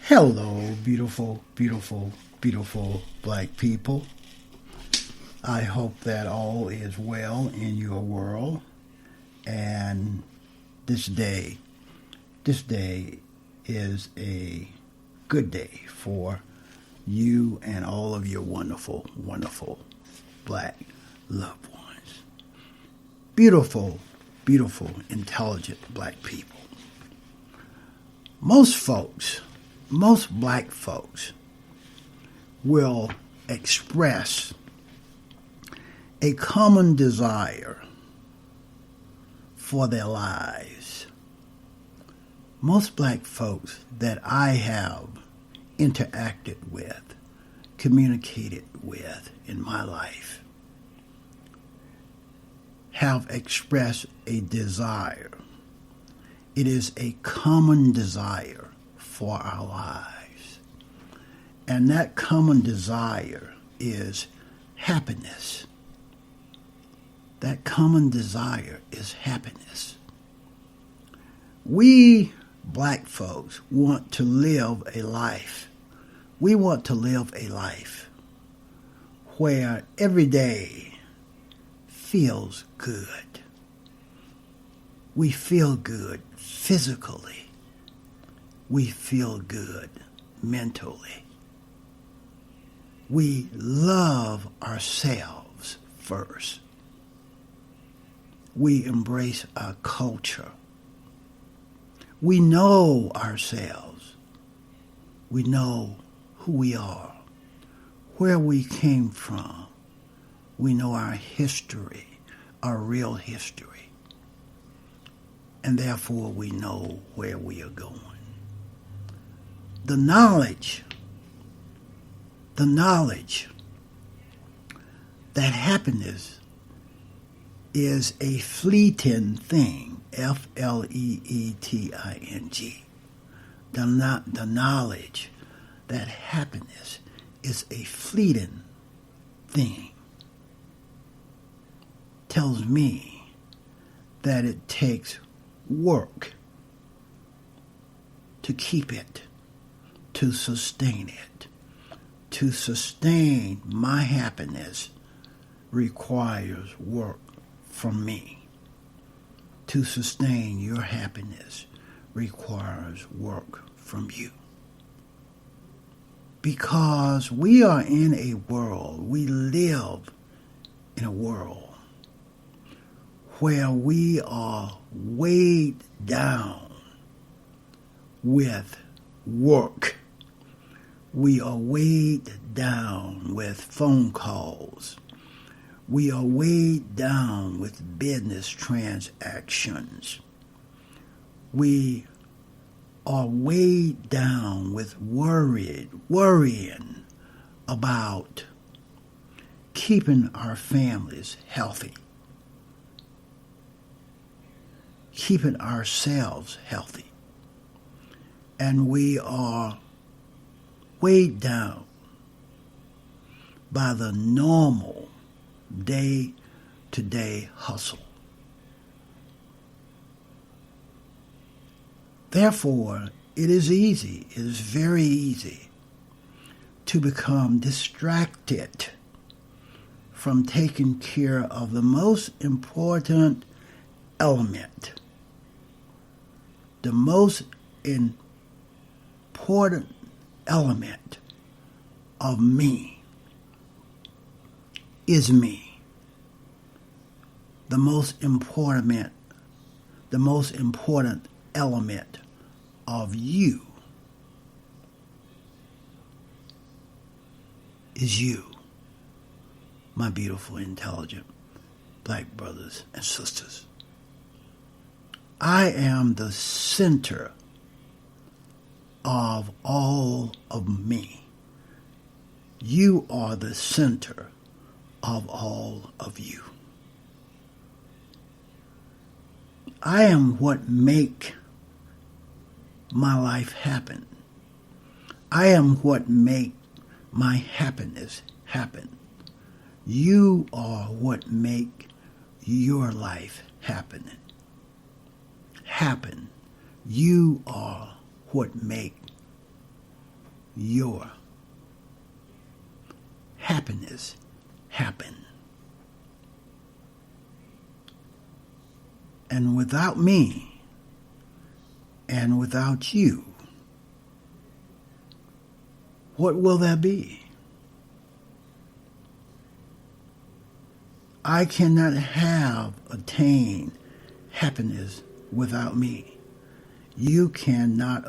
Hello, beautiful, beautiful, beautiful black people. I hope that all is well in your world. And this day, this day is a good day for you and all of your wonderful, wonderful black loved ones. Beautiful, beautiful, intelligent black people. Most folks, most black folks will express a common desire for their lives. Most black folks that I have interacted with, communicated with in my life, have expressed a desire. It is a common desire for our lives. And that common desire is happiness. That common desire is happiness. We black folks want to live a life. We want to live a life where every day feels good. We feel good physically. We feel good mentally. We love ourselves first. We embrace our culture. We know ourselves. We know who we are, where we came from. We know our history, our real history. And therefore we know where we are going. The knowledge that happiness is a fleeting thing, Fleeting. The knowledge that happiness is a fleeting thing tells me that it takes work to keep it, to sustain it. To sustain my happiness requires work from me. To sustain your happiness requires work from you. Because we are in a world, we live in a world where we are weighed down with work. We are weighed down with phone calls. We are weighed down with business transactions. We are weighed down with worrying about keeping our families healthy, keeping ourselves healthy. And we are weighed down by the normal day-to-day hustle. Therefore, it is very easy to become distracted from taking care of the most important element, the most important element of me is me. The most important element of you is you, my beautiful, intelligent black brothers and sisters. I am the center of all of me. You are the center of all of you. I am what make my life happen. I am what make my happiness happen. You are what make your life happen. You are what make your happiness happen. And without me and without you, what will there be? I cannot have attained happiness without me. You cannot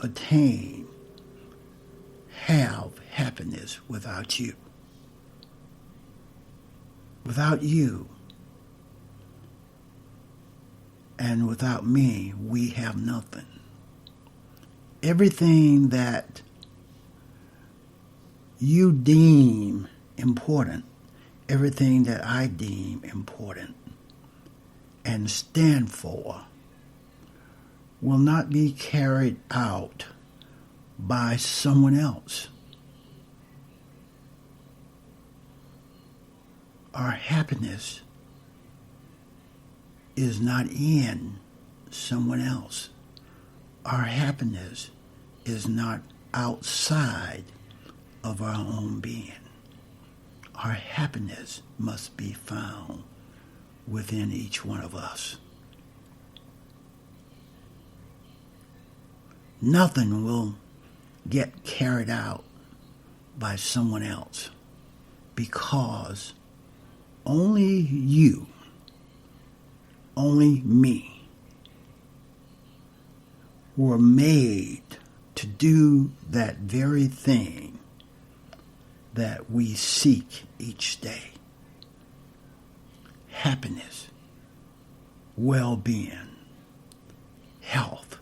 have happiness without you. Without you and without me, we have nothing. Everything that you deem important, everything that I deem important and stand for, will not be carried out by someone else. Our happiness is not in someone else. Our happiness is not outside of our own being. Our happiness must be found within each one of us. Nothing will get carried out by someone else because only you, only me, were made to do that very thing that we seek each day. Happiness, well-being, health,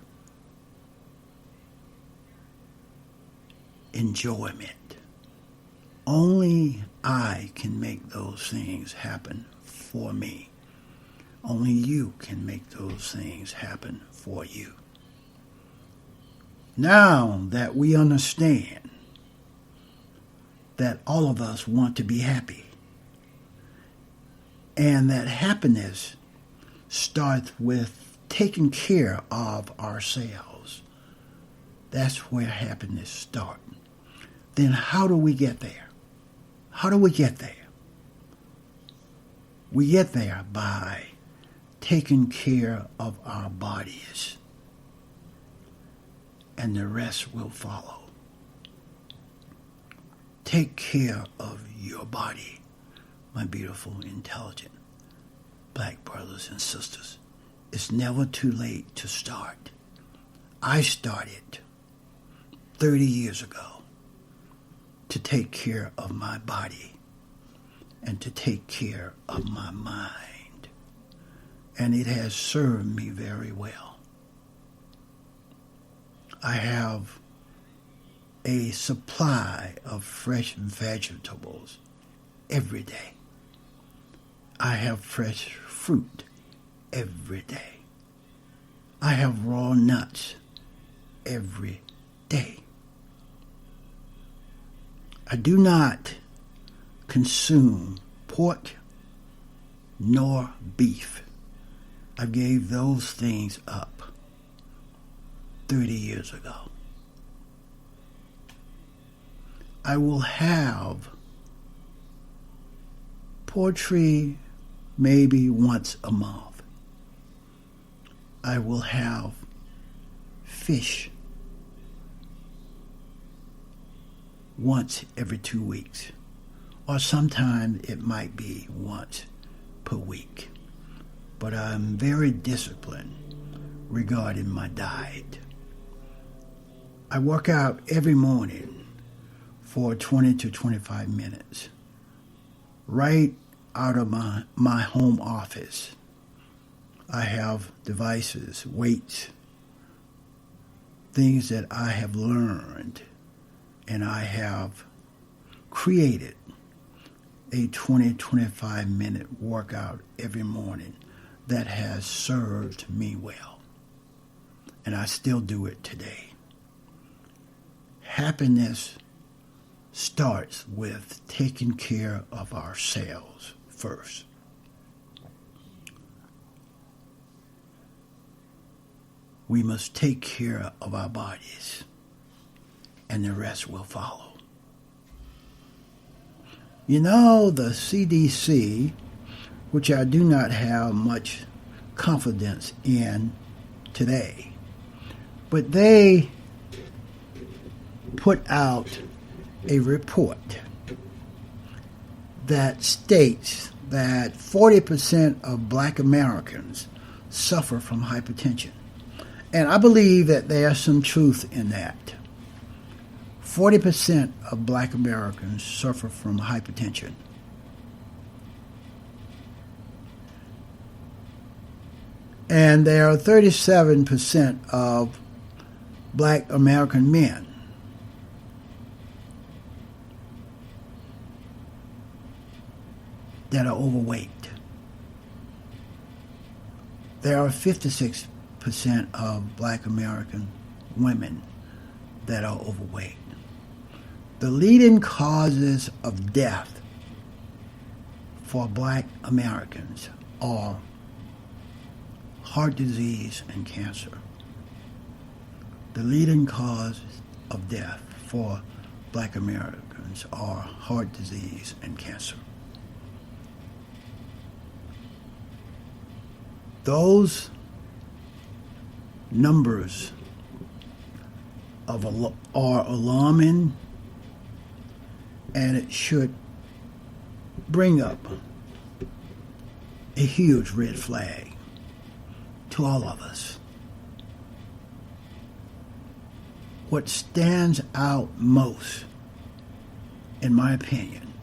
enjoyment. Only I can make those things happen for me. Only you can make those things happen for you. Now that we understand that all of us want to be happy, and that happiness starts with taking care of ourselves, that's where happiness starts. Then how do we get there? How do we get there? We get there by taking care of our bodies, and the rest will follow. Take care of your body, my beautiful, intelligent black brothers and sisters. It's never too late to start. I started 30 years ago to take care of my body and to take care of my mind. And it has served me very well. I have a supply of fresh vegetables every day. I have fresh fruit every day. I have raw nuts every day. I do not consume pork nor beef. I gave those things up 30 years ago. I will have poultry maybe once a month. I will have fish once every 2 weeks, or sometimes it might be once per week. But I'm very disciplined regarding my diet. I work out every morning for 20 to 25 minutes, right out of my home office. I have devices, weights, things that I have learned, and I have created a 20-25 minute workout every morning that has served me well. And I still do it today. Happiness starts with taking care of ourselves first. We must take care of our bodies. and the rest will follow. You know, the CDC, which I do not have much confidence in today, but they put out a report that states that 40% of black Americans suffer from hypertension. And I believe that there's some truth in that. 40% of black Americans suffer from hypertension. And there are 37% of black American men that are overweight. There are 56% of black American women that are overweight. The leading causes of death for black Americans are heart disease and cancer. The leading causes of death for black Americans are heart disease and cancer. Those numbers are alarming, and it should bring up a huge red flag to all of us. What stands out most, in my opinion,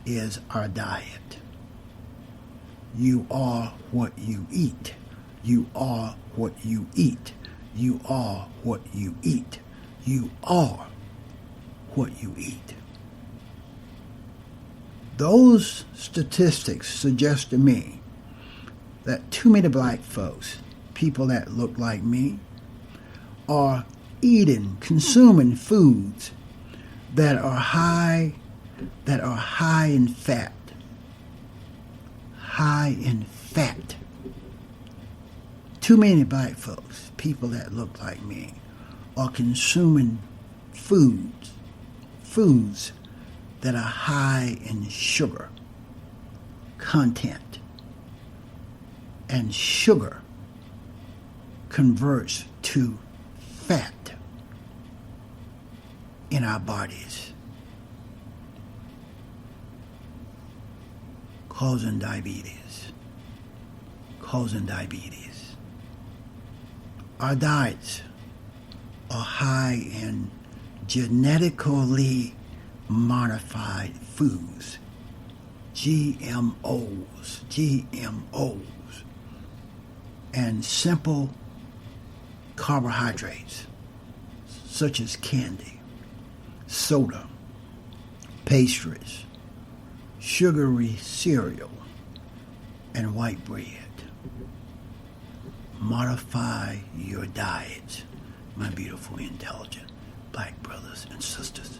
is our diet. You are what you eat. You are what you eat. You are what you eat. You are what you eat. Those statistics suggest to me that too many black folks, people that look like me, are eating, consuming foods that are high in fat. High in fat. Too many black folks, people that look like me, are consuming foods that are high in sugar content. And sugar converts to fat in our bodies, causing diabetes. Our diets are high in genetically modified foods, GMOs, and simple carbohydrates such as candy, soda, pastries, sugary cereal, and white bread. Modify your diet, my beautiful, intelligent black brothers and sisters.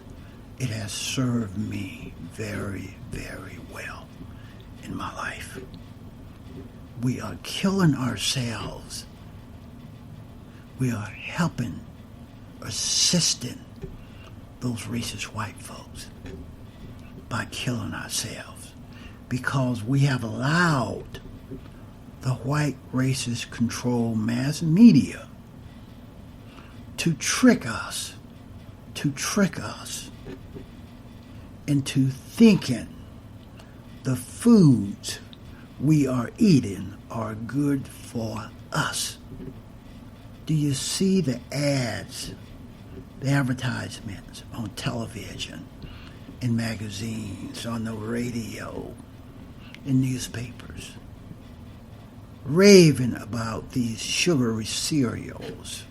It has served me very, very well in my life. We are killing ourselves. We are helping, assisting those racist white folks by killing ourselves, because we have allowed the white racist controlled mass media to trick us into thinking the foods we are eating are good for us. Do you see the ads, the advertisements on television, in magazines, on the radio, in newspapers, raving about these sugary cereals,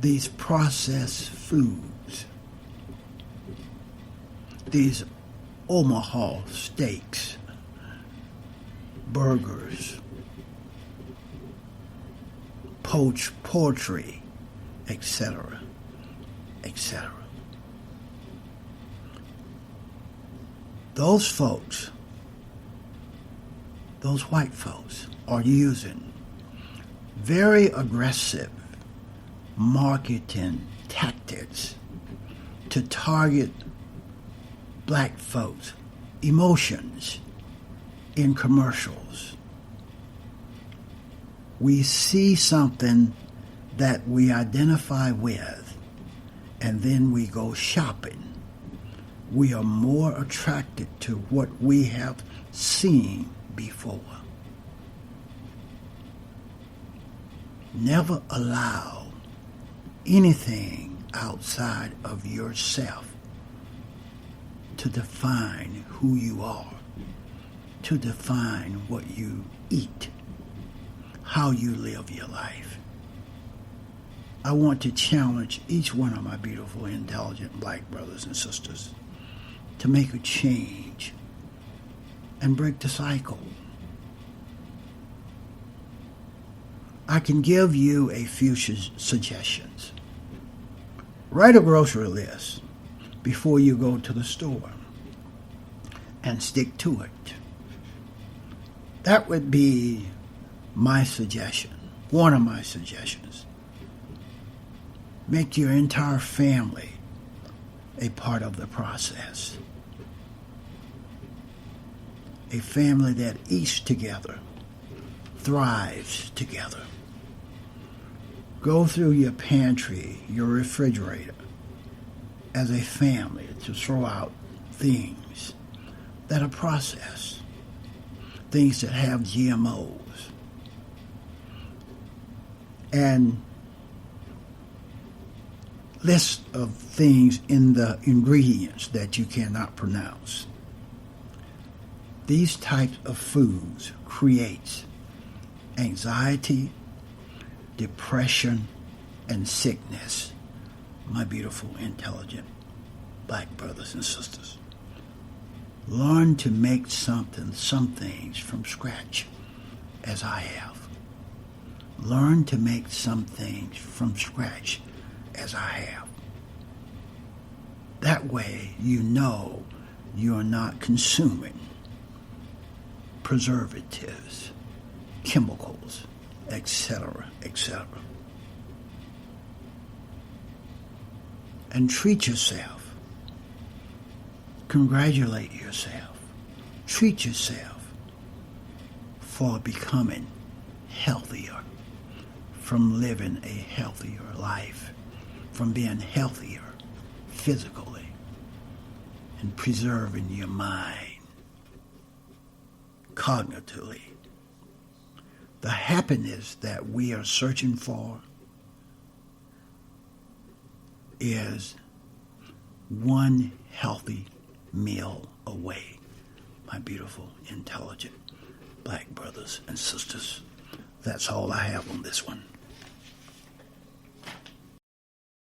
these processed foods, these Omaha steaks, burgers, poached poultry, etc., etc. Those folks, those white folks, are using very aggressive marketing tactics to target black folks' emotions in commercials. We see something that we identify with, and then we go shopping. We are more attracted to what we have seen before. Never allow anything outside of yourself to define who you are, to define what you eat, how you live your life. I want to challenge each one of my beautiful, intelligent black brothers and sisters to make a change and break the cycle. I can give you a few suggestions. Write a grocery list before you go to the store and stick to it. That would be my suggestion, one of my suggestions. Make your entire family a part of the process. A family that eats together, thrives together. Go through your pantry, your refrigerator, as a family to throw out things that are processed, things that have GMOs. And list of things in the ingredients that you cannot pronounce. These types of foods create anxiety, depression, and sickness, my beautiful, intelligent black brothers and sisters. Learn to make some things from scratch, as I have. Learn to make some things from scratch, as I have. That way you know you're not consuming preservatives, chemicals, etc., etc. And treat yourself. Congratulate yourself. Treat yourself for becoming healthier, from living a healthier life, from being healthier physically, and preserving your mind cognitively. The happiness that we are searching for is one healthy meal away, my beautiful, intelligent black brothers and sisters. That's all I have on this one.